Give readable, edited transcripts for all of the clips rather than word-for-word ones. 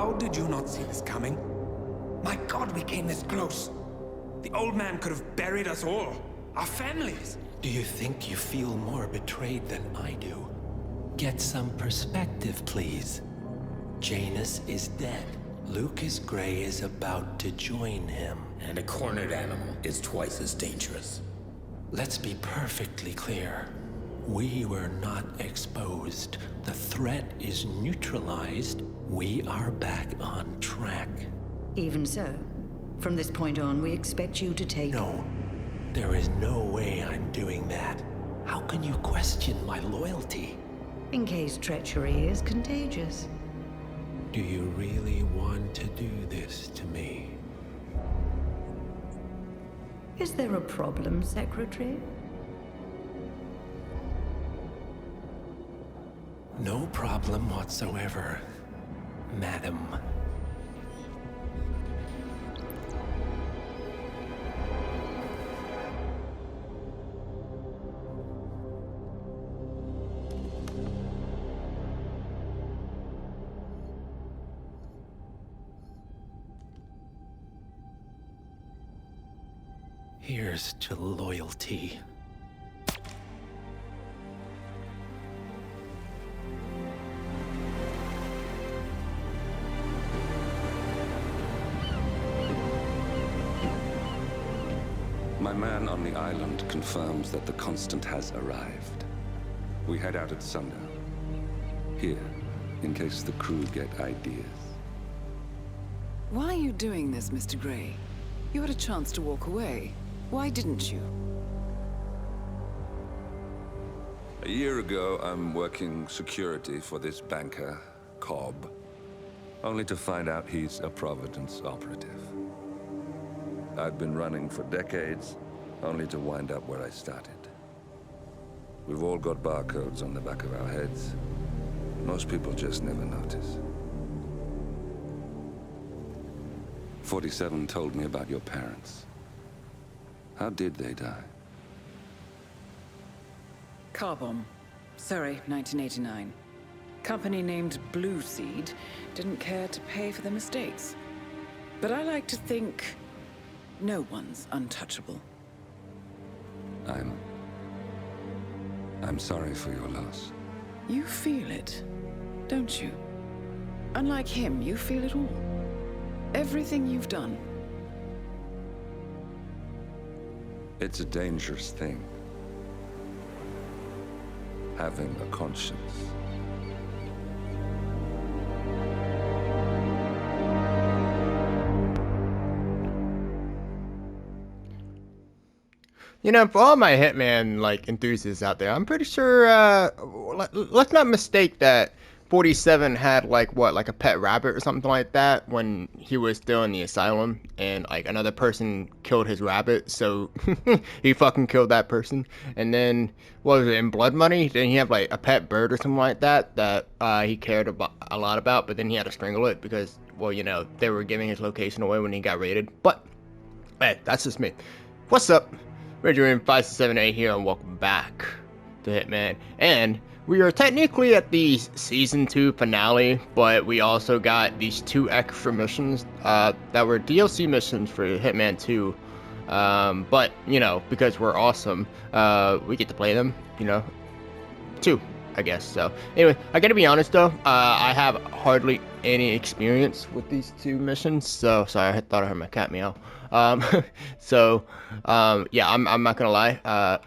How did you not see this coming? My God, we came this close. The old man could have buried us all. Our families. Do you think you feel more betrayed than I do? Get some perspective, please. Janus is dead. Lucas Gray is about to join him. And a cornered animal is twice as dangerous. Let's be perfectly clear. We were not exposed. The threat is neutralized. We are back on track. Even so, from this point on, we expect you to take... No, there is no way I'm doing that. How can you question my loyalty? In case treachery is contagious. Do you really want to do this to me? Is there a problem, Secretary? No problem whatsoever, Madam. Here's to loyalty. My man on the island confirms that the Constant has arrived. We head out at sundown. Here, in case the crew get ideas. Why are you doing this, Mr. Gray? You had a chance to walk away. Why didn't you? A year ago, I'm working security for this banker, Cobb. Only to find out he's a Providence operative. I'd been running for decades, only to wind up where I started. We've all got barcodes on the back of our heads. Most people just never notice. 47 told me about your parents. How did they die? Car bomb. Surrey, 1989. Company named Blue Seed didn't care to pay for their mistakes. But I like to think no one's untouchable. I'm sorry for your loss. You feel it, don't you? Unlike him, you feel it all. Everything you've done. It's a dangerous thing. Having a conscience. You know, for all my Hitman, like, enthusiasts out there, I'm pretty sure, let's not mistake that 47 had, like, what, like a pet rabbit or something like that when he was still in the asylum, and, like, another person killed his rabbit, so he fucking killed that person. And then, what was it, in Blood Money, didn't he have, like, a pet bird or something like that he cared a lot about, but then he had to strangle it because, well, you know, they were giving his location away when he got raided. But, hey, that's just me. What's up? We're doing 578 here, and welcome back to Hitman. And we are technically at the Season 2 finale, but we also got these 2 extra missions that were DLC missions for Hitman 2. But, you know, because we're awesome, we get to play them, you know, 2, I guess. So, anyway, I gotta be honest, though, I have hardly any experience with these 2 missions, so, sorry, I thought I heard my cat meow. Yeah, I'm not gonna lie,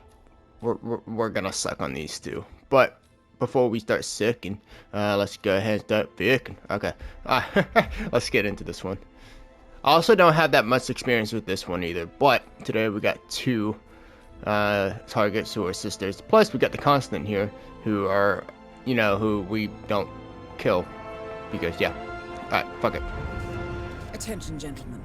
we're gonna suck on these 2. But before we start sicking, let's go ahead and start picking. Okay, let's get into this one. I also don't have that much experience with this one either, but today we got 2 targets who are sisters. Plus, we got the Constant here, who are, you know, who we don't kill, because, yeah. Alright, fuck it. Attention, gentlemen.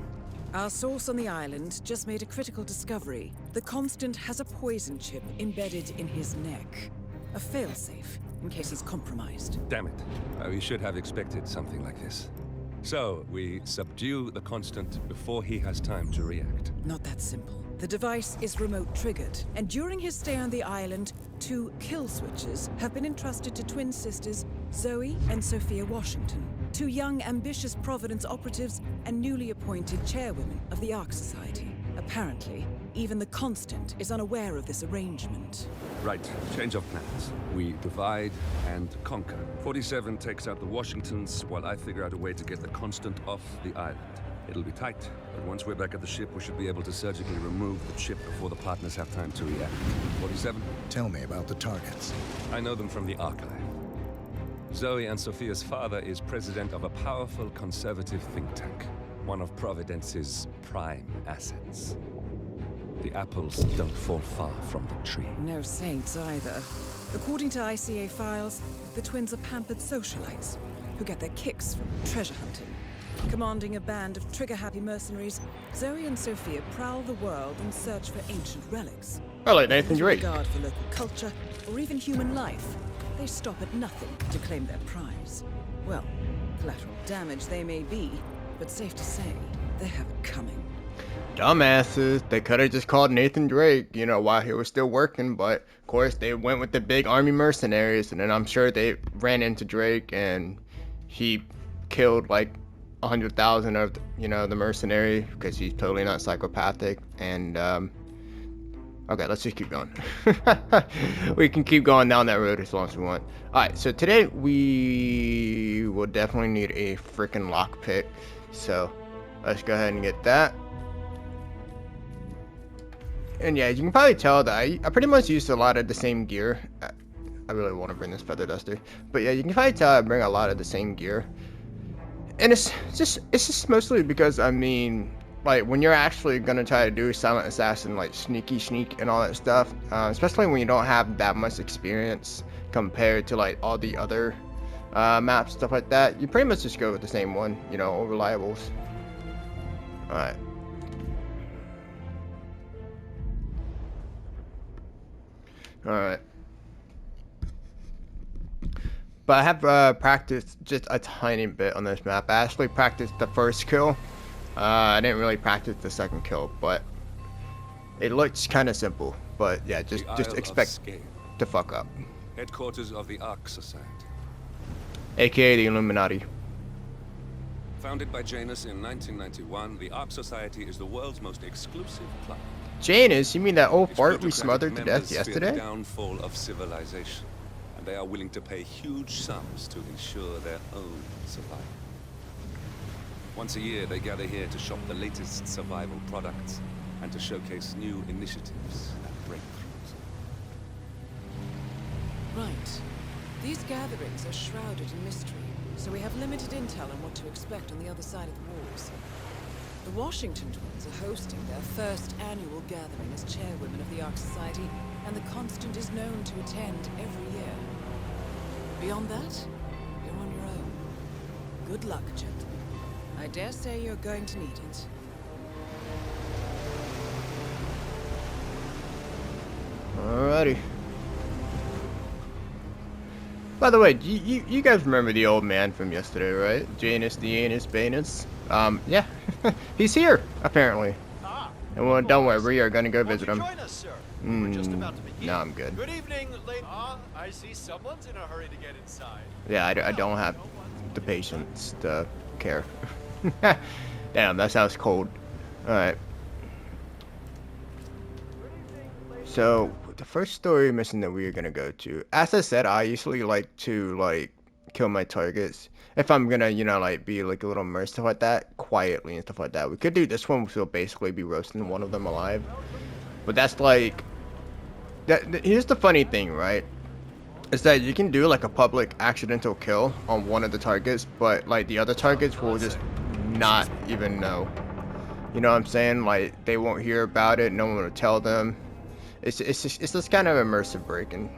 Our source on the island just made a critical discovery. The Constant has a poison chip embedded in his neck. A failsafe, in case he's compromised. Damn it. We should have expected something like this. So, we subdue the Constant before he has time to react. Not that simple. The device is remote triggered, and during his stay on the island, 2 kill switches have been entrusted to twin sisters Zoe and Sophia Washington. 2 young, ambitious Providence operatives and newly appointed chairwomen of the Ark Society. Apparently, even the Constant is unaware of this arrangement. Right, change of plans. We divide and conquer. 47 takes out the Washingtons, while I figure out a way to get the Constant off the island. It'll be tight, but once we're back at the ship, we should be able to surgically remove the chip before the partners have time to react. 47? Tell me about the targets. I know them from the archive. Zoe and Sophia's father is president of a powerful conservative think tank, one of Providence's prime assets. The apples don't fall far from the tree. No saints either. According to ICA files, the twins are pampered socialites who get their kicks from treasure hunting. Commanding a band of trigger-happy mercenaries, Zoe and Sophia prowl the world in search for ancient relics. I like Nathan Drake. Without regard for local culture or even human life, they stop at nothing to claim their prize. Well, collateral damage they may be, but safe to say, they have it coming. Dumbasses. They could have just called Nathan Drake, you know, while he was still working, but of course they went with the big army mercenaries, and then I'm sure they ran into Drake and he killed like 100,000 of, you know, the mercenary because he's totally not psychopathic. And okay, let's just keep going. We can keep going down that road as long as we want. Alright, so today we will definitely need a freaking lockpick, so let's go ahead and get that. And yeah, you can probably tell that I pretty much used a lot of the same gear. I really want to bring this feather duster, but yeah, you can probably tell I bring a lot of the same gear. And it's just mostly because, I mean, like, when you're actually gonna try to do silent assassin, like sneak and all that stuff, especially when you don't have that much experience compared to like all the other maps, stuff like that, you pretty much just go with the same one, you know, all reliables. Alright. Alright. But I have practiced just a tiny bit on this map. I actually practiced the first kill. I didn't really practice the second kill, but it looks kind of simple. But yeah, just expect to fuck up. Headquarters of the Ark Society. AKA the Illuminati. Founded by Janus in 1991, the Ark Society is the world's most exclusive club. Janus? You mean that old Its fart we plutocratic smothered to death members fear yesterday? the downfall of civilization, and they are willing to pay huge sums to ensure their own survival. Once a year, they gather here to shop the latest survival products and to showcase new initiatives and breakthroughs. Right. These gatherings are shrouded in mystery, so we have limited intel on what to expect on the other side of the walls. The Washington twins are hosting their first annual gathering as chairwomen of the Ark Society, and the Constant is known to attend every year. Beyond that, you're on your own. Good luck, gentlemen. I dare say you're going to need it. Alrighty. By the way, you guys remember the old man from yesterday, right? Janus the Anus Banus? Yeah. He's here, apparently. And well, don't worry, we are gonna go visit him. Join us, sir. We're just about to begin. No, I'm good. Good evening, lady. I see someone's in a hurry to get inside. Yeah, I don't have the patience to care. Damn, that sounds cold. Alright. So, the first story mission that we are gonna go to, as I said, I usually like to, kill my targets. If I'm gonna, you know, be like a little merc, stuff like that, quietly and stuff like that. We could do this one, which will basically be roasting one of them alive. But that's here's the funny thing, right? Is that you can do like a public accidental kill on one of the targets, but like the other targets will just not even know. You know what I'm saying? Like, they won't hear about it, no one will tell them. It's just kind of immersion breaking.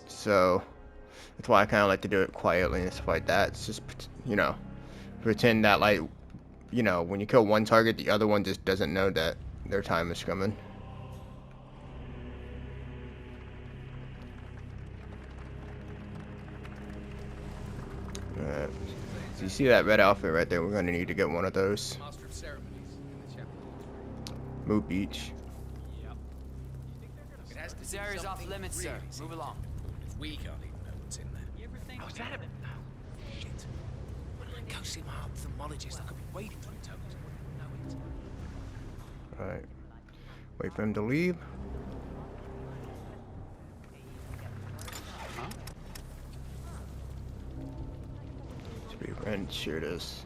So that's why I kind of like to do it quietly and stuff like that. It's just, you know, pretend that, like, you know, when you kill one target, the other one just doesn't know that their time is coming. Alright, so you see that red outfit right there? We're going to need to get one of those. Move beach. This area's off limits, sir. Move along. We can't even know what's in there. Oh, is that a... Oh, shit. Why don't I go see my ophthalmologist? I could be waiting for him, Tony. I wouldn't know it. Alright. Wait for him to leave. To be rent, sure it is.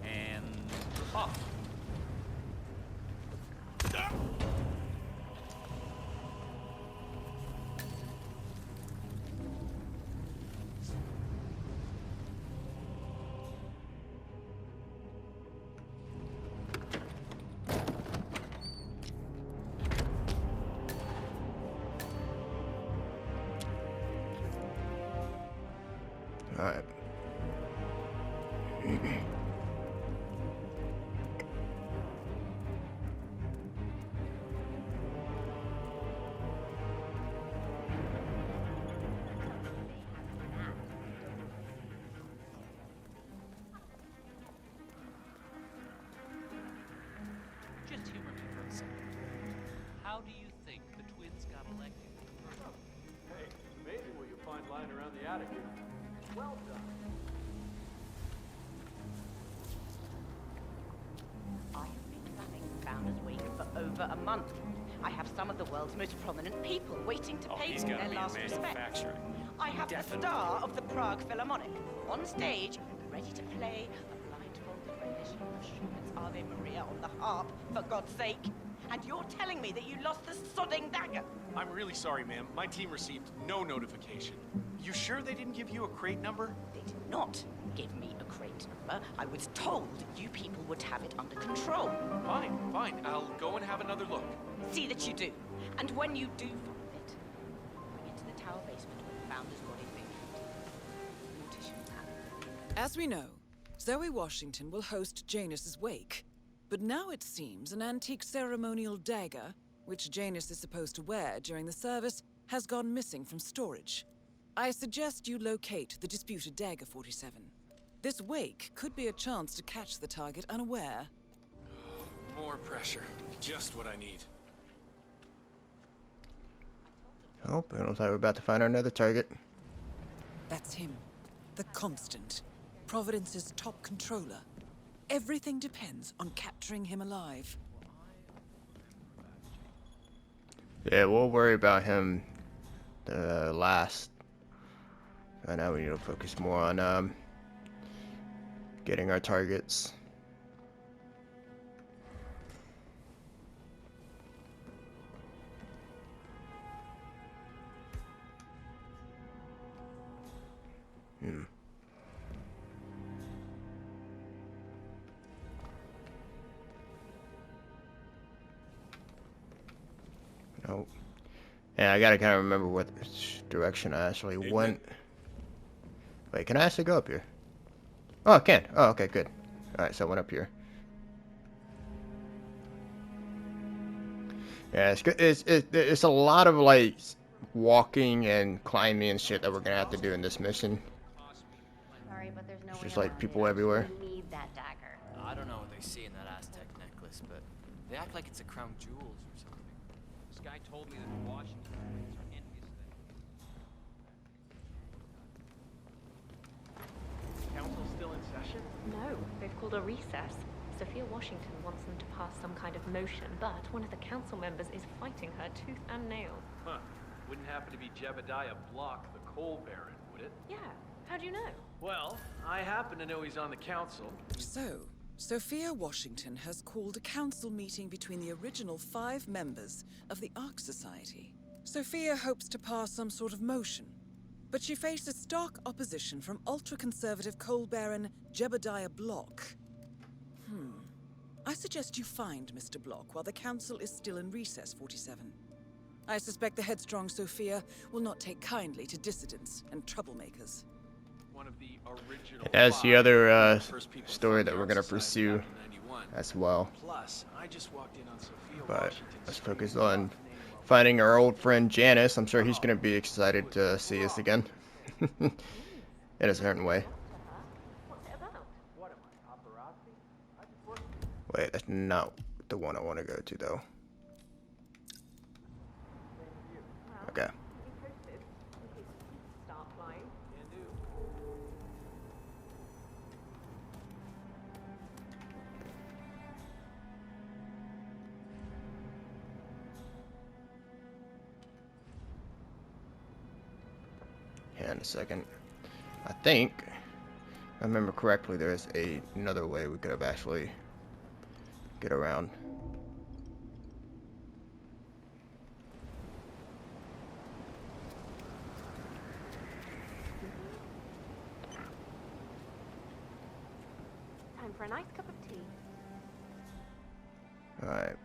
And off. Alright. Just humor me for a second. How do you think the twins got elected? Hey, amazing what you find lying around the attic here. Well done. I have been planning Founders Week for over a month. I have some of the world's most prominent people waiting to pay me their last respects. I have the star of the Prague Philharmonic on stage, ready to play a blindfolded rendition of Schubert's Ave Maria on the harp, for God's sake. And you're telling me that you lost the sodding dagger? I'm really sorry, ma'am. My team received no notification. You sure they didn't give you a crate number? They did not give me a crate number. I was told you people would have it under control. Fine, fine. I'll go and have another look. See that you do. And when you do find it, bring it to the tower basement where the Founder's body being kept. Mortician will have it. As we know, Zoe Washington will host Janus's wake. But now it seems an antique ceremonial dagger, which Janus is supposed to wear during the service, has gone missing from storage. I suggest you locate the disputed dagger 47. This wake could be a chance to catch the target unaware. More pressure. Just what I need. Oh, it looks like we're about to find another target. That's him. The Constant. Providence's top controller. Everything depends on capturing him alive. Yeah, we'll worry about him last. Right now we need to focus more on getting our targets. Nope. Yeah, I gotta kind of remember which direction I actually went. Wait, can I actually go up here? Oh, I can. Oh, okay, good. Alright, so I went up here. Yeah, it's good. It's a lot of, like, walking and climbing and shit that we're gonna have to do in this mission. Sorry, but there's no way Just, like, around people it. everywhere. We need that dagger. I don't know what they see in that Aztec necklace, but they act like it's a crown jewels or something. This guy told me that Washington twins are envious of them. Council still in session? No, they've called a recess. Sophia Washington wants them to pass some kind of motion, but one of the council members is fighting her tooth and nail. Huh. Wouldn't happen to be Jebediah Block, the coal baron, would it? Yeah, how do you know? Well, I happen to know he's on the council. So, Sophia Washington has called a council meeting between the original 5 members of the Ark Society. Sophia hopes to pass some sort of motion, but she faces stark opposition from ultra-conservative coal baron Jebediah Block. I suggest you find Mr. Block while the council is still in recess, 47. I suspect the headstrong Sophia will not take kindly to dissidents and troublemakers. One of the original That's the 5 other first people story founded that we're our gonna society pursue back in 91. as well. Plus, I just walked in on Sophia But Washington let's screaming focus about on the name of- finding our old friend Janice. I'm sure he's gonna be excited to see us again. in a certain way. What's it about? Wait, that's not the one I want to go to, though. Okay. Start flying. Hang on a second. I think, if I remember correctly, there's another way we could have actually get around. Time for a nice cup of tea. Alright.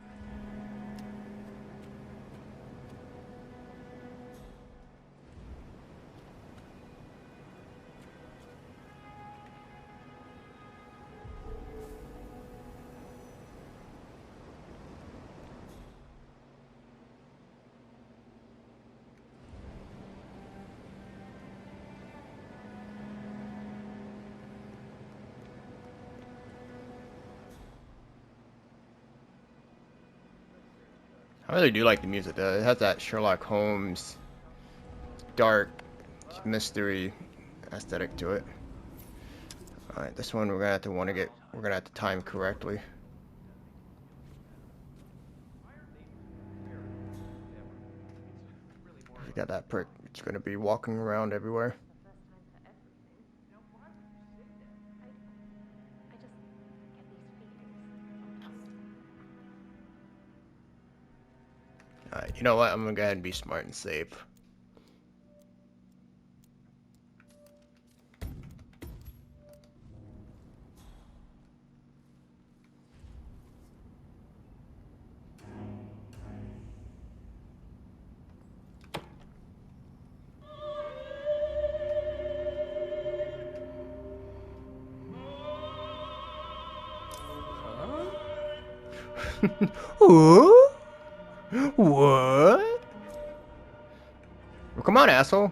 I really do like the music though. It has that Sherlock Holmes dark mystery aesthetic to it. Alright, this one we're gonna have to time correctly. We got that prick. It's gonna be walking around everywhere. Alright, you know what? I'm gonna go ahead and be smart and save. What? What? Well, come on, asshole.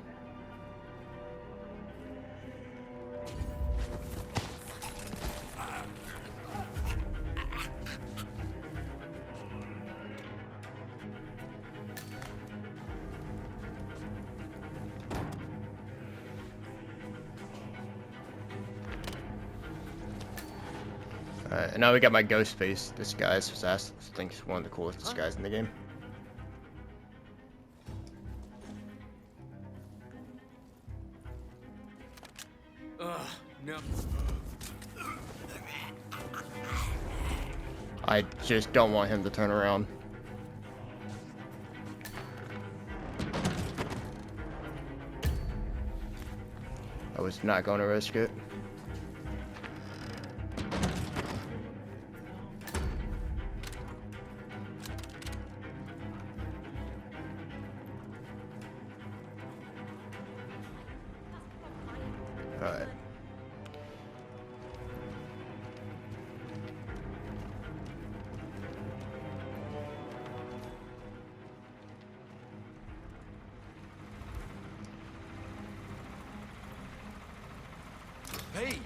Alright, and now we got my ghost face disguise, which I think is one of the coolest disguises in the game. No. I just don't want him to turn around. I was not going to risk it. Alright. Hey.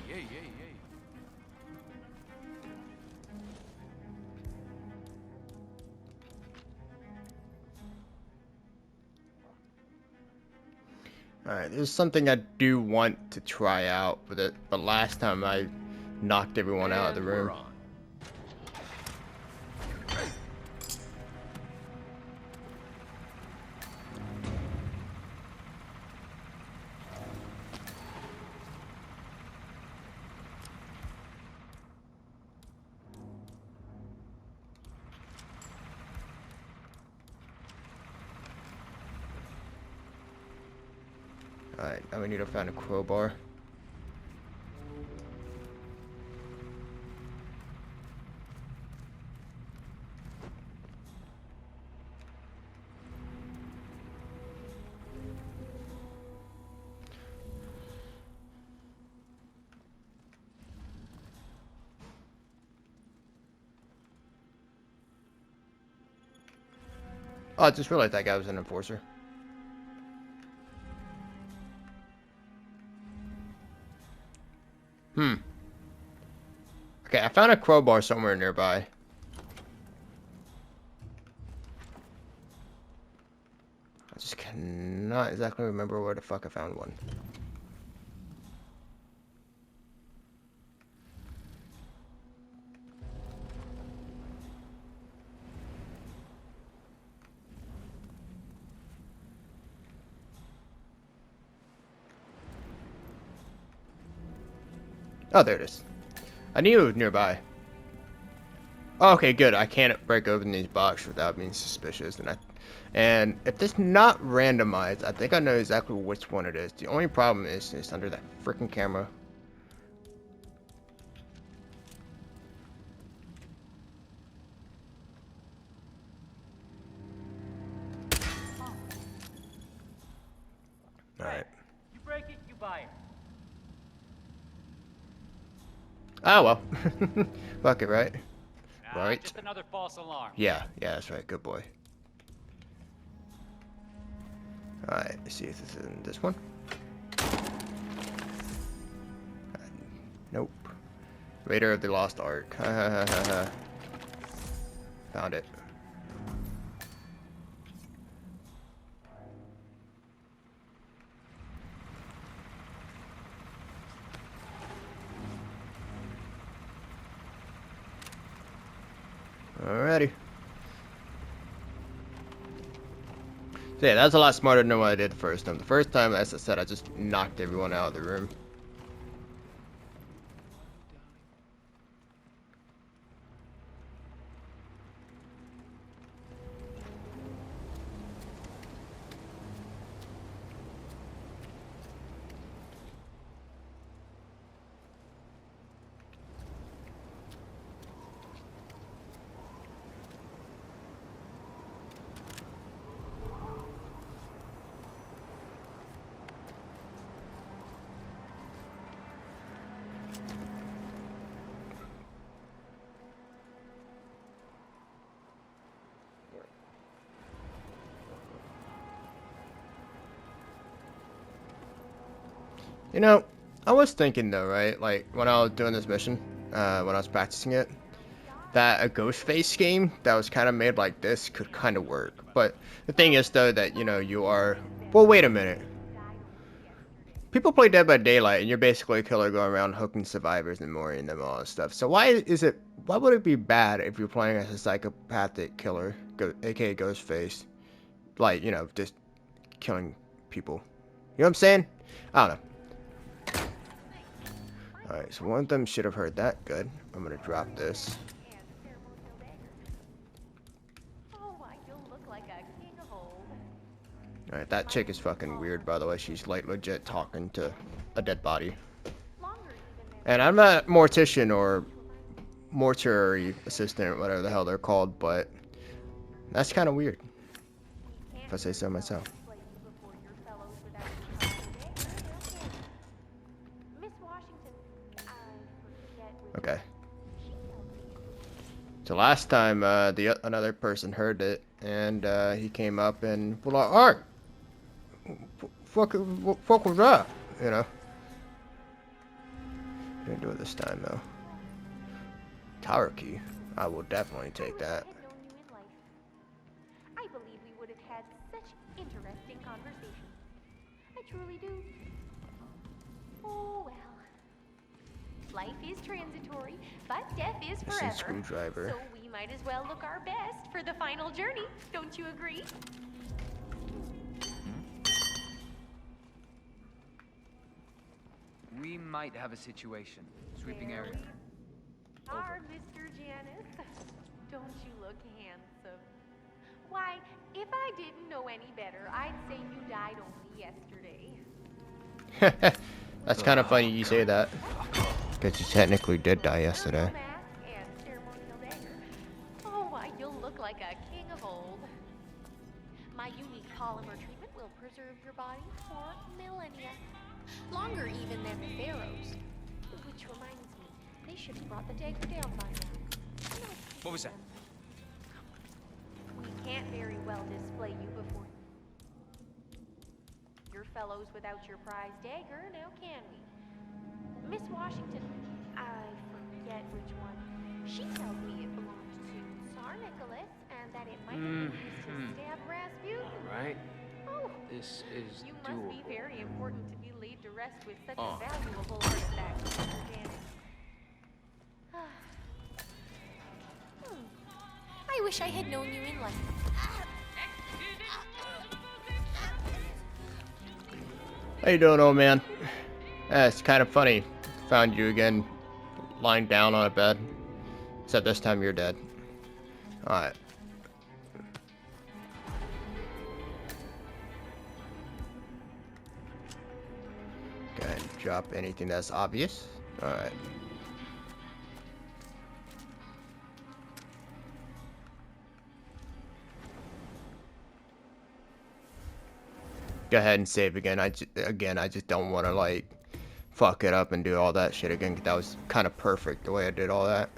Alright, there's something I do want to try out with it, but last time I knocked everyone out of the room. Alright, now we need to find a crowbar. Oh, I just realized that guy was an enforcer. found a crowbar somewhere nearby. I just cannot exactly remember where the fuck I found one. Oh, there it is. I knew it was nearby. Oh, okay, good. I can't break open these boxes without being suspicious. And if it's not randomized, I think I know exactly which one it is. The only problem is it's under that freaking camera. Alright. You break it, you buy it. Oh, well. Fuck it, right? Right. Just another false alarm. Yeah, that's right. Good boy. Alright, let's see if this is in this one. Nope. Raider of the Lost Ark. Found it. Alrighty. So yeah, that's a lot smarter than what I did the first time. The first time, as I said, I just knocked everyone out of the room. You know, I was thinking though, right? Like when I was doing this mission, when I was practicing it, that a Ghostface game that was kind of made like this could kind of work. But the thing is though that, you know, you are... Well, wait a minute. People play Dead by Daylight and you're basically a killer going around hooking survivors and mooring them and all that stuff. So why would it be bad if you're playing as a psychopathic killer, aka Ghostface? Like, you know, just killing people. You know what I'm saying? I don't know. Alright, so one of them should have heard that. Good. I'm gonna drop this. Alright, that chick is fucking weird, by the way. She's like legit talking to a dead body. And I'm not a mortician or mortuary assistant or whatever the hell they're called, but that's kind of weird, if I say so myself. Okay. So last time, another person heard it, and he came up and was like, "Alright, fuck was that?" You know. Didn't do it this time though. Tower key. I will definitely take that. I believe we would have had such interesting conversations. I truly do. Oh well. Life is transitory, but death is forever. This is screwdriver. So we might as well look our best for the final journey. Don't you agree? We might have a situation. Sweeping area. Our Mr. Janice. Don't you look handsome? Why, if I didn't know any better, I'd say you died only yesterday. That's kind of funny you say that. Because you technically did die yesterday. Oh, why, you'll look like a king of old. My unique polymer treatment will preserve your body for millennia. Longer even than the pharaohs. Which reminds me, they should have brought the dagger down by now. No. What was that? We can't very well display you before your fellows without your prize dagger, now can we? Miss Washington, I forget forget which one. She tells me it belonged to Tsar Nicholas and that it might have been used to stab Rasputin. Alright. Oh, This is you doable. must be very important to be laid to rest with such Oh. a valuable artifact, Mr. Janis. I wish I had known you in London. How you doing, old man? It's kind of funny. Found you again, lying down on a bed. Except this time you're dead. Alright. Go ahead and drop anything that's obvious. Alright. Go ahead and save again. I just don't want to like fuck it up and do all that shit again. 'Cause that was kind of perfect the way I did all that.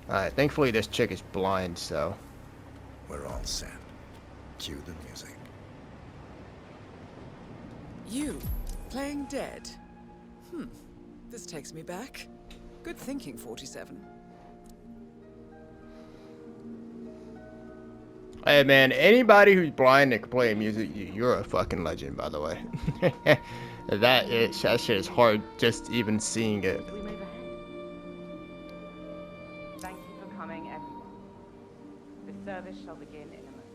Alright, thankfully this chick is blind, so we're all set. Cue the music. You playing dead? This takes me back. Good thinking, 47. Hey man, anybody who's blind that can play music, you're a fucking legend, by the way. that shit is hard just even seeing it. Thank you for coming, everyone. The service shall begin in a moment.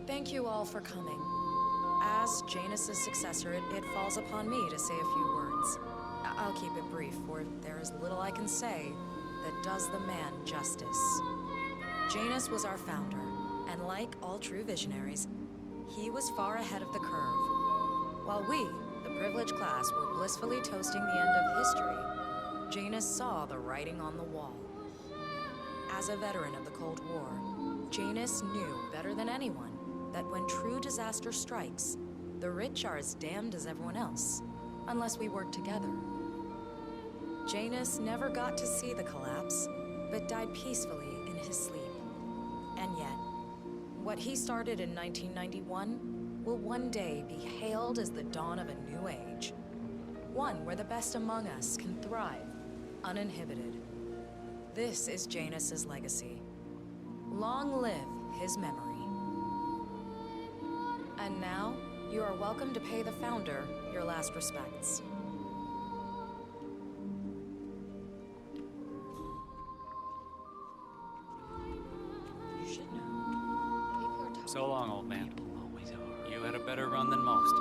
Thank you all for coming. As Janus's successor, it falls upon me to say a few words. I'll keep it brief, for there is little I can say that does the man justice. Janus was our founder, and like all true visionaries, he was far ahead of the curve. While we, the privileged class, were blissfully toasting the end of history, Janus saw the writing on the wall. As a veteran of the Cold War, Janus knew better than anyone that when true disaster strikes, the rich are as damned as everyone else, unless we work together. Janus never got to see the collapse, but died peacefully in his sleep. And yet, what he started in 1991 will one day be hailed as the dawn of a new age. One where the best among us can thrive, uninhibited. This is Janus's legacy. Long live his memory. And now, you are welcome to pay the founder your last respects. You should know. So long, old man. You had a better run than most.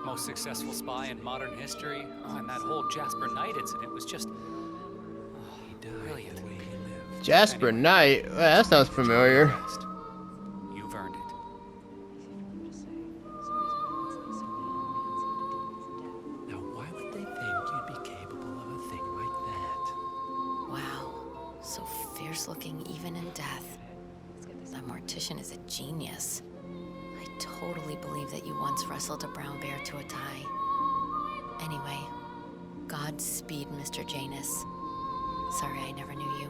Most successful spy in modern history. Oh, and that whole Jasper Knight incident was just... brilliant. Jasper Knight? Well, that sounds familiar. You've earned it. Now, why would they think you'd be capable of a thing like that? Wow, so fierce looking even in death. That mortician is a genius. I totally believe that you once wrestled a brown bear to a tie. Anyway, Godspeed, Mr. Janus. Sorry I never knew you.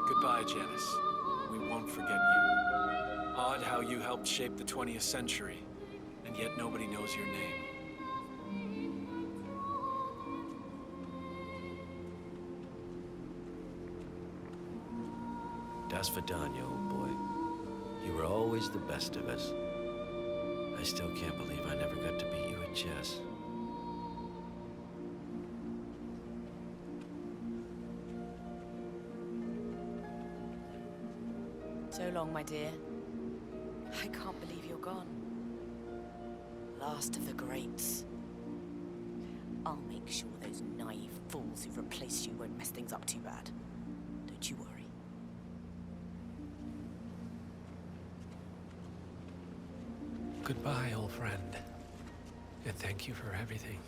Goodbye, Janus. We won't forget you. Odd how you helped shape the 20th century, and yet nobody knows your name. Das Vidania, old boy. You were always the best of us. I still can't believe I never got to beat you at chess. So long, my dear. I can't believe you're gone. Last of the greats. I'll make sure those naive fools who've replaced you won't mess things up too bad. Don't you worry. Goodbye, old friend. And thank you for everything.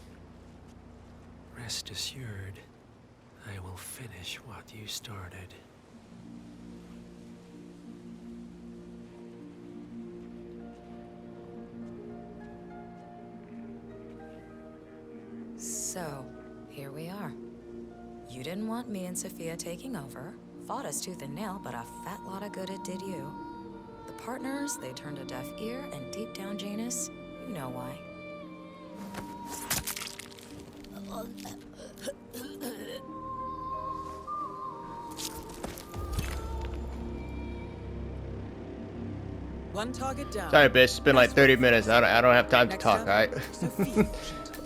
Rest assured, I will finish what you started. So, here we are. You didn't want me and Sophia taking over. Fought us tooth and nail, but a fat lot of good it did you. The partners, they turned a deaf ear, and deep down, Janus, you know why. One target down. Sorry, bitch. It's been like 30 minutes. I don't have time to talk, alright?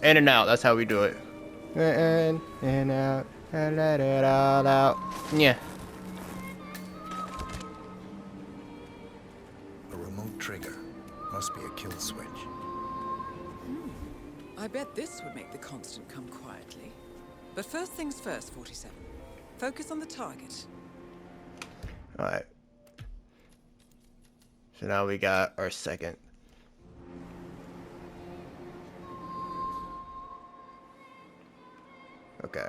In and out. That's how we do it. In and out. And let it all out. Yeah. A remote trigger. Must be a kill switch. I bet this would make the Constant come quietly. But first things first, 47. Focus on the target. Alright. So now we got our second. Okay.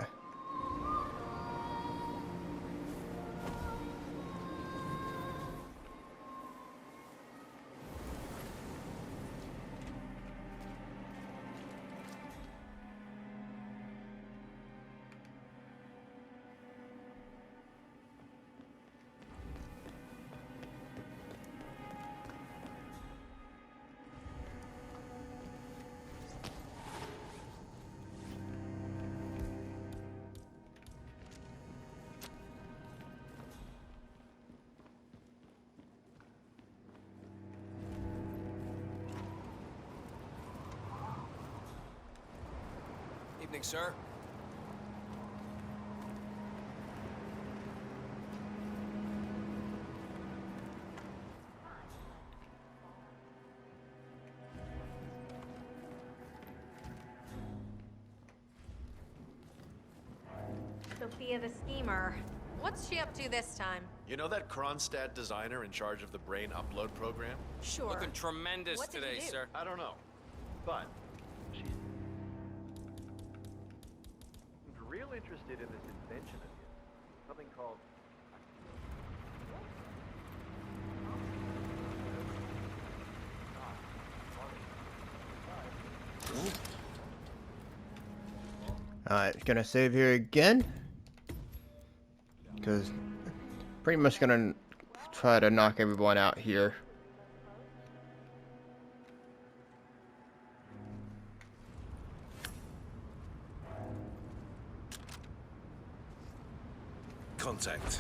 Evening, sir. Sophia the schemer. What's she up to this time? You know that Kronstadt designer in charge of the brain upload program? Sure. Looking tremendous What did today, you do? sir. I don't know, but she's real interested in this invention of his. Something called... Alright, gonna save here again. Because pretty much gonna try to knock everyone out here. Contact.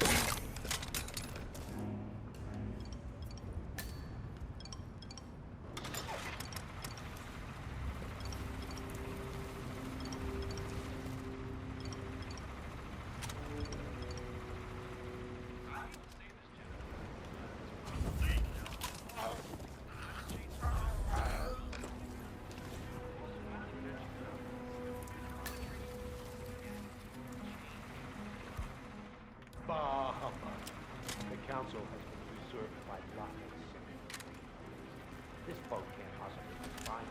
The council has been usurped by blockhead sinners. This boat can't possibly be fine.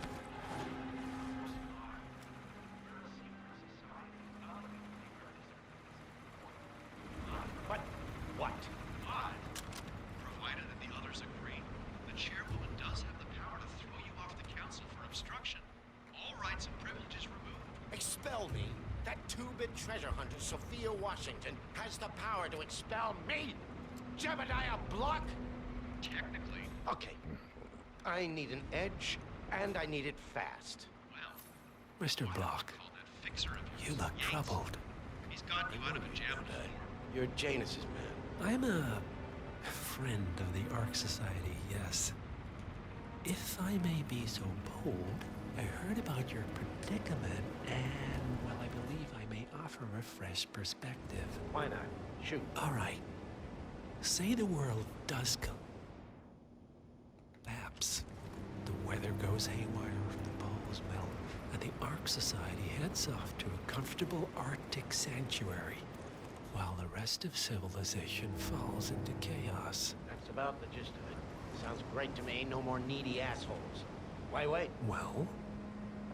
But what? Provided that the others agree, the chairwoman does have the power to throw you off the council for obstruction. All rights and privileges removed. Expel me? That two-bit treasure hunter, Sophia Washington, has the power to expel me? Jebediah Block? Technically. Okay. I need an edge, and I need it fast. Well, Mr. Block, you look troubled. he's gotten you out of a jam before. You're Janus's man. I'm a friend of the Ark Society, yes. If I may be so bold, I heard about your predicament, and, well, I believe I may offer a fresh perspective. Why not? Shoot. All right. Say the world does collapse. The weather goes haywire, the poles melt, and the Ark Society heads off to a comfortable Arctic sanctuary, while the rest of civilization falls into chaos. That's about the gist of it. Sounds great to me. No more needy assholes. Why wait? Well,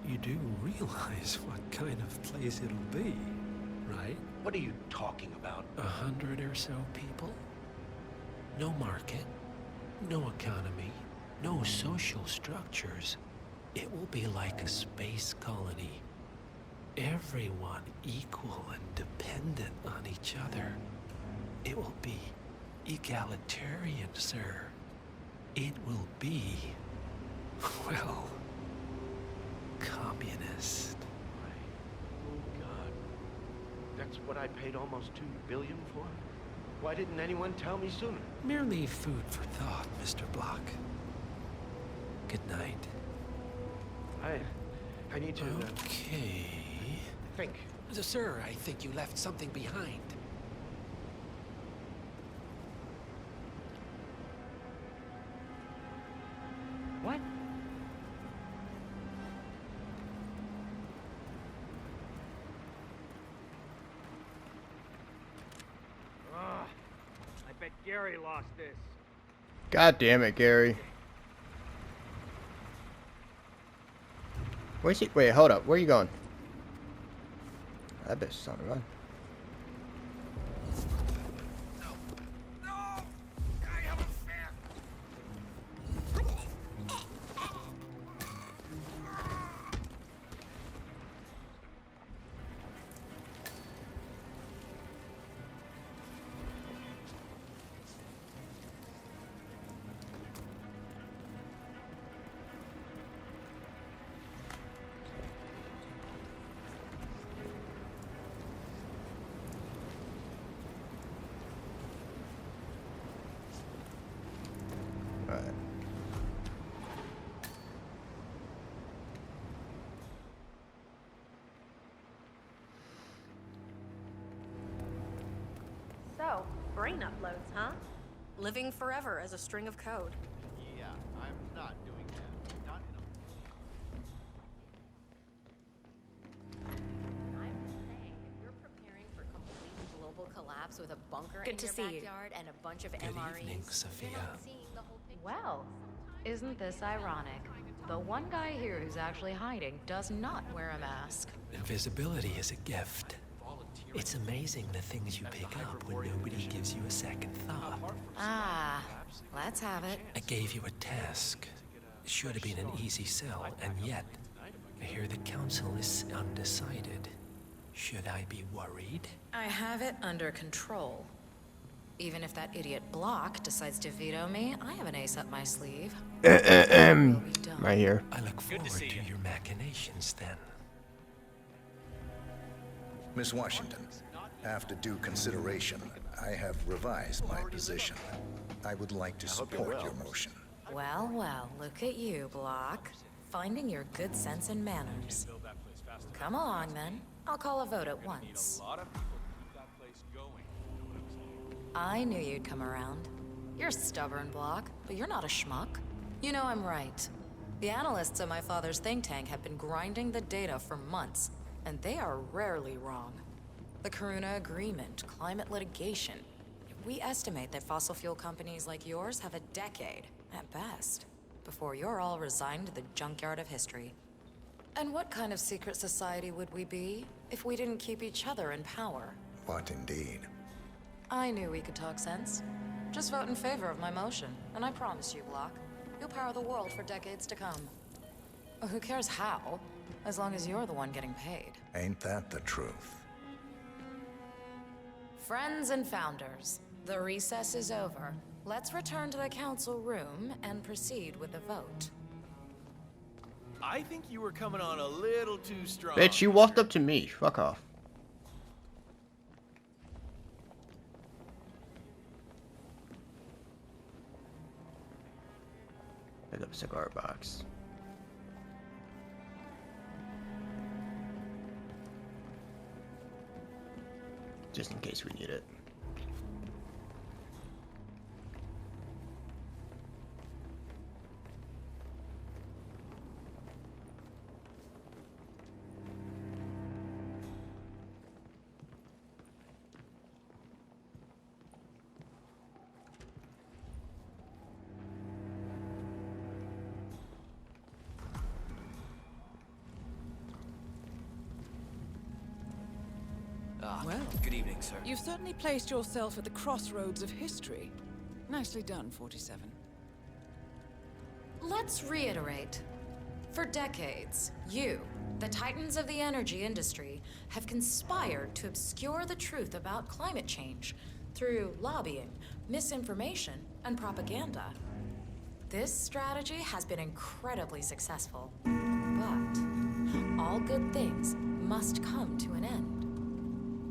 you do realize what kind of place it'll be, right? What are you talking about? 100 or so people? No market, no economy, no social structures. It will be like a space colony. Everyone equal and dependent on each other. It will be egalitarian, sir. It will be, well, communist. God. That's what I paid almost $2 billion for? Why didn't anyone tell me sooner? Merely food for thought, Mr. Block. Good night. I need to... Okay. Think. Sir, I think you left something behind. What? I bet Gary lost this. God damn it, Gary. Where's he? Wait, hold up. Where are you going? That bitch is on the run. So, brain uploads, huh? Living forever as a string of code. Yeah, I'm not doing that. Not in a... I'm saying, if you're preparing for complete global collapse with a bunker Good in to your see you. backyard and a bunch of Good MREs, evening, Sophia. you're not seeing the whole picture. Well, isn't this ironic? The one guy here who's actually hiding does not wear a mask. Invisibility is a gift. It's amazing the things you pick up when nobody gives you a second thought. Ah, let's have it. I gave you a task. It should have been an easy sell, and yet, I hear the council is undecided. Should I be worried? I have it under control. Even if that idiot Block decides to veto me, I have an ace up my sleeve. Right here. I look forward to your machinations then. Miss Washington, after due consideration, I have revised my position. I would like to support your motion. Well, well, look at you, Block. Finding your good sense and manners. Come along, then. I'll call a vote at once. I knew you'd come around. You're stubborn, Block, but you're not a schmuck. You know I'm right. The analysts at my father's think tank have been grinding the data for months, and they are rarely wrong. The Karuna Agreement, climate litigation. We estimate that fossil fuel companies like yours have a decade, at best, before you're all resigned to the junkyard of history. And what kind of secret society would we be if we didn't keep each other in power? What indeed? I knew we could talk sense. Just vote in favor of my motion, and I promise you, Block, you'll power the world for decades to come. Who cares how, as long as you're the one getting paid. Ain't that the truth? Friends and founders, the recess is over. Let's return to the council room and proceed with the vote. I think you were coming on a little too strong. Bitch, you walked up to me. Fuck off. Pick up a cigar box. Just in case we need it. Well, good evening, sir. you've certainly placed yourself at the crossroads of history. Nicely done, 47. Let's reiterate. For decades, you, the titans of the energy industry, have conspired to obscure the truth about climate change through lobbying, misinformation, and propaganda. This strategy has been incredibly successful, but all good things must come to an end.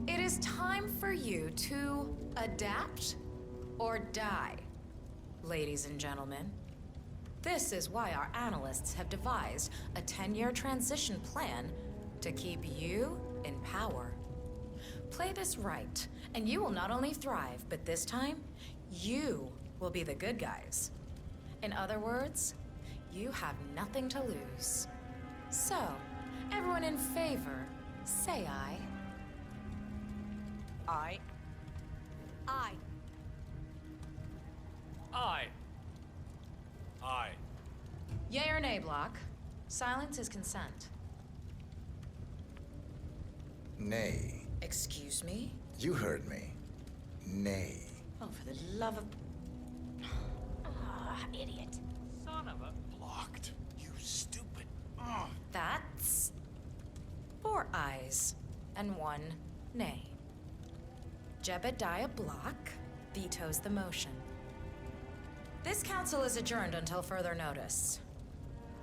It is time for you to adapt or die, ladies and gentlemen. This is why our analysts have devised a 10-year transition plan to keep you in power. Play this right, and you will not only thrive, but this time, you will be the good guys. In other words, you have nothing to lose. So, everyone in favor, say aye. Aye. Aye. Aye. Aye. Yay or nay, Block? Silence is consent. Nay. Excuse me? You heard me. Nay. Oh, for the love of... Ah, idiot. Son of a... Blocked. You stupid. That's 4 ayes and 1 nay. Jebediah Block vetoes the motion. This council is adjourned until further notice.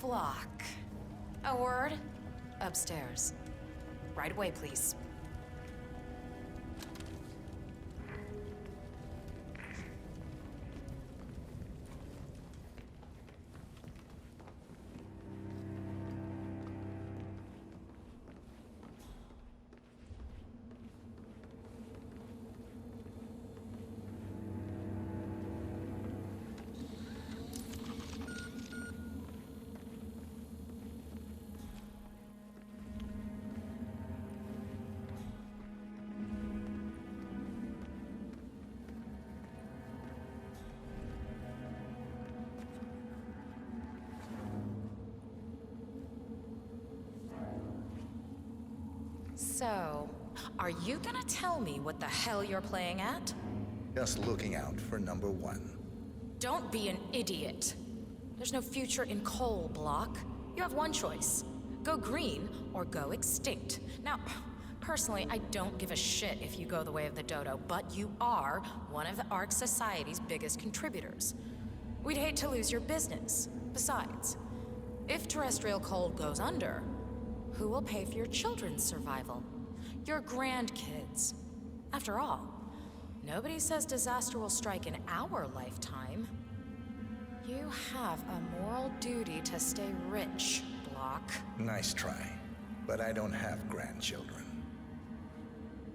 Block. A word? Upstairs. Right away, please. So, are you gonna tell me what the hell you're playing at? Just looking out for number 1. Don't be an idiot. There's no future in coal, Block. You have one choice. Go green or go extinct. Now, personally, I don't give a shit if you go the way of the dodo, but you are one of the Ark Society's biggest contributors. We'd hate to lose your business. Besides, if terrestrial coal goes under, who will pay for your children's survival? Your grandkids. After all, nobody says disaster will strike in our lifetime. You have a moral duty to stay rich, Block. Nice try. But I don't have grandchildren.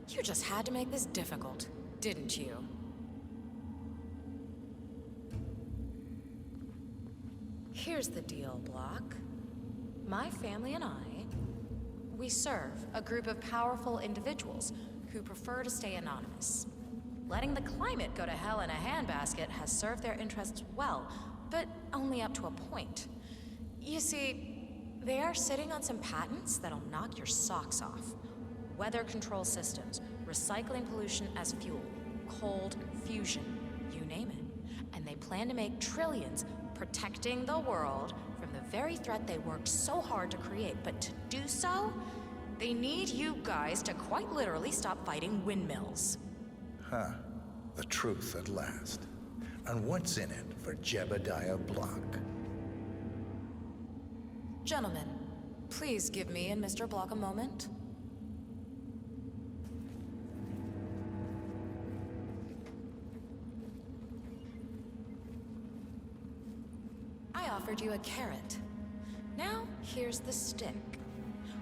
You just had to make this difficult, didn't you? Here's the deal, Block. My family and I, we serve a group of powerful individuals who prefer to stay anonymous. Letting the climate go to hell in a handbasket has served their interests well, but only up to a point. You see, they are sitting on some patents that'll knock your socks off. Weather control systems, recycling pollution as fuel, cold fusion, you name it. And they plan to make trillions protecting the world from the very threat they worked so hard to create. But to do so, they need you guys to quite literally stop fighting windmills. Huh. The truth at last. And what's in it for Jebediah Block? Gentlemen, please give me and Mr. Block a moment. I offered you a carrot. Now, here's the stick.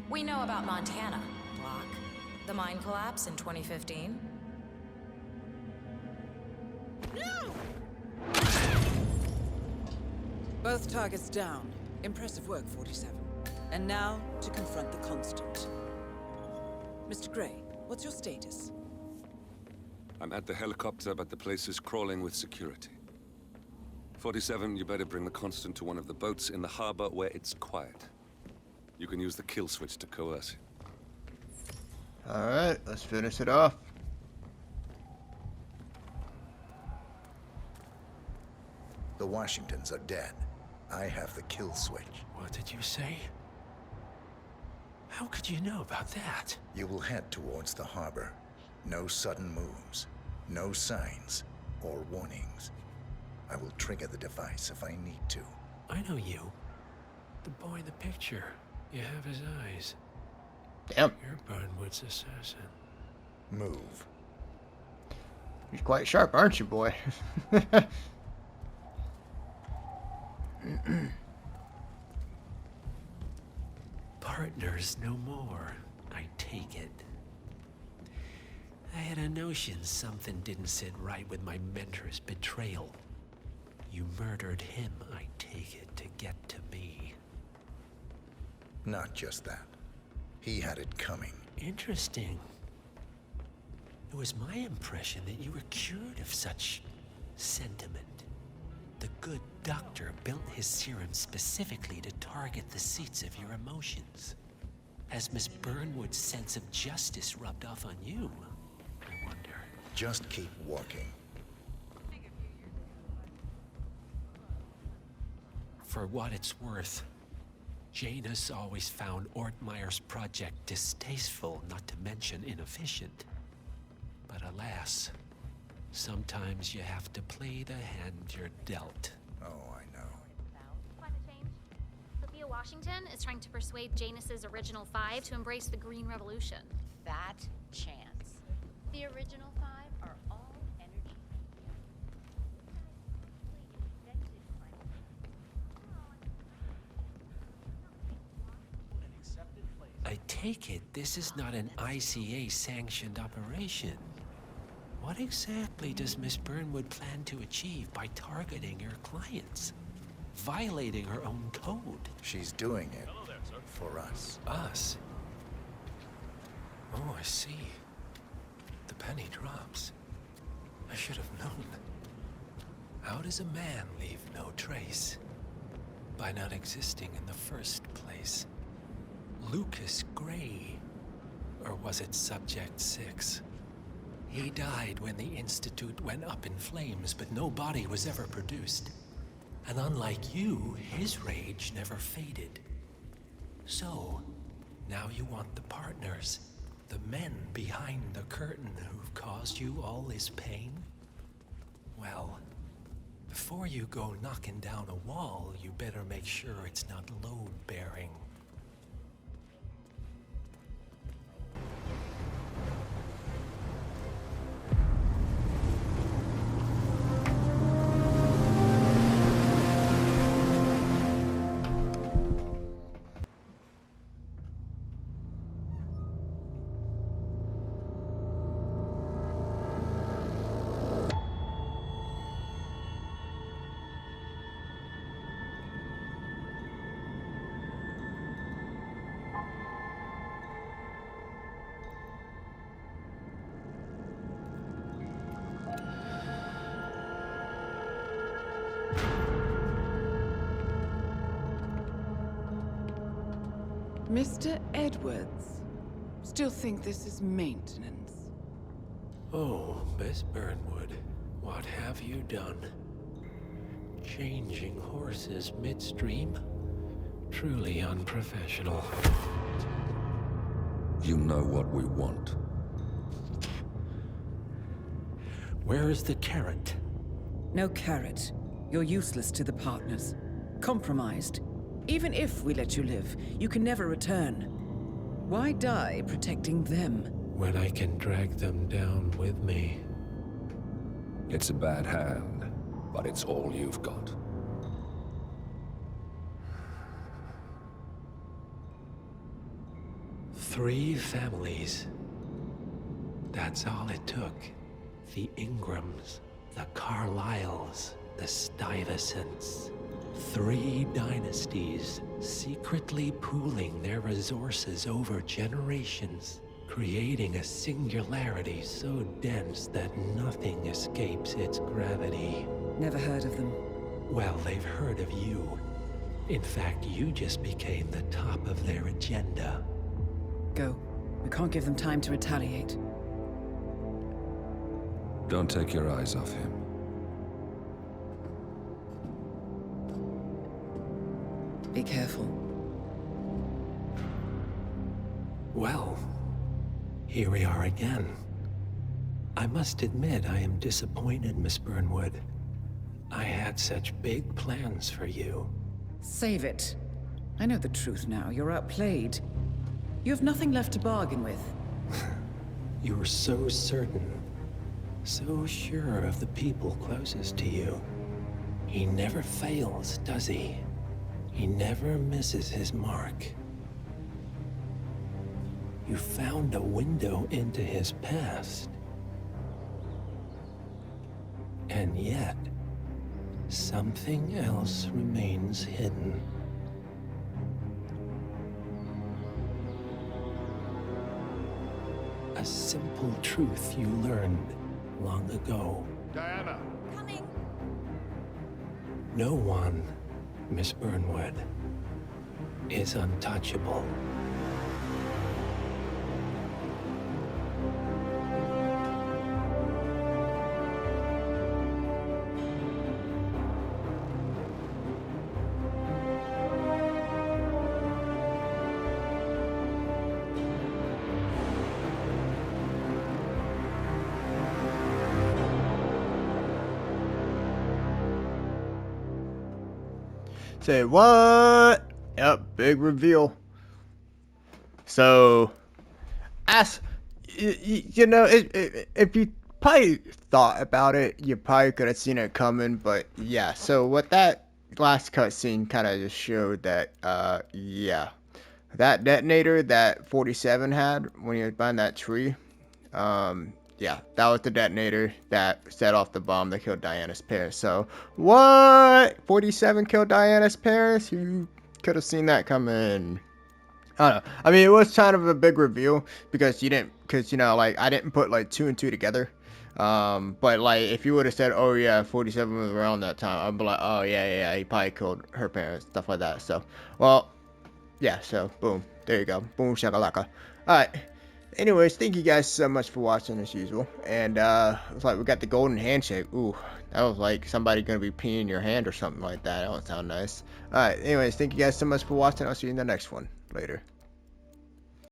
We know about Montana, Block. The mine collapse in 2015. Both targets down. Impressive work, 47. And now, to confront the Constant. Mr. Gray, what's your status? I'm at the helicopter, but the place is crawling with security. 47, you better bring the Constant to one of the boats in the harbor where it's quiet. You can use the kill switch to coerce him. Alright, let's finish it off. The Washingtons are dead. I have the kill switch. What did you say? How could you know about that? You will head towards the harbor. No sudden moves, no signs or warnings. I will trigger the device if I need to. I know you. The boy in the picture. You have his eyes. Damn. You're Burnwood's assassin. Move. You're quite sharp, aren't you, boy? Partners no more, I take it. I had a notion something didn't sit right with my mentor's betrayal. You murdered him, I take it, to get to me. Not just that. He had it coming. Interesting. It was my impression that you were cured of such sentiment. The good doctor built his serum specifically to target the seats of your emotions. Has Miss Burnwood's sense of justice rubbed off on you? I wonder. Just keep walking. For what it's worth, Janus always found Ortmeyer's project distasteful, not to mention inefficient. But alas, sometimes you have to play the hand you're dealt. Oh, I know. Quite a change. Sophia Washington is trying to persuade Janus's original five to embrace the Green Revolution. That chance. The original five are all energy. I take it this is not an ICA-sanctioned operation. What exactly does Miss Burnwood plan to achieve by targeting your clients? Violating her own code? She's doing it for us. Us? Oh, I see. The penny drops. I should have known. How does a man leave no trace? By not existing in the first place. Lucas Gray. Or was it Subject 6? He died when the Institute went up in flames, but no body was ever produced. And unlike you, his rage never faded. So, now you want the partners, the men behind the curtain who've caused you all this pain? Well, before you go knocking down a wall, you better make sure it's not load-bearing. Mr. Edwards, still think this is maintenance? Oh, Miss Burnwood, what have you done? Changing horses midstream? Truly unprofessional. You know what we want. Where is the carrot? No carrot. You're useless to the partners. Compromised. Even if we let you live, you can never return. Why die protecting them? When I can drag them down with me. It's a bad hand, but it's all you've got. Three families. That's all it took. The Ingrams, the Carlyles, the Stuyvesants. 3 dynasties, secretly pooling their resources over generations, creating a singularity so dense that nothing escapes its gravity. Never heard of them. Well, they've heard of you. In fact, you just became the top of their agenda. Go. We can't give them time to retaliate. Don't take your eyes off him. Be careful. Well, here we are again. I must admit I am disappointed, Miss Burnwood. I had such big plans for you. Save it. I know the truth now. You're outplayed. You have nothing left to bargain with. You were so certain, so sure of the people closest to you. He never fails, does he? He never misses his mark. You found a window into his past. And yet, something else remains hidden. A simple truth you learned long ago. Diana! Coming! No one, Miss Burnwood, is untouchable. Say what? Yep, big reveal. So, as you know, if you probably thought about it, you probably could have seen it coming. But yeah, so what that last cutscene kind of just showed that, yeah, that detonator that 47 had when he was behind that tree, yeah, that was the detonator that set off the bomb that killed Diana's parents. So, what? 47 killed Diana's parents? You could have seen that coming. I don't know. I mean, it was kind of a big reveal because you didn't, because, you know, like, I didn't put, like, 2 and 2 together. But, like, if you would have said, oh, yeah, 47 was around that time, I'd be like, oh, yeah, he probably killed her parents, stuff like that. So, well, yeah, so, boom. There you go. Boom, shakalaka. Alright. Anyways, thank you guys so much for watching as usual. And it's like we got the golden handshake. Ooh, that was like somebody gonna be peeing your hand or something like that. That don't sound nice. Alright, anyways, thank you guys so much for watching. I'll see you in the next one. Later.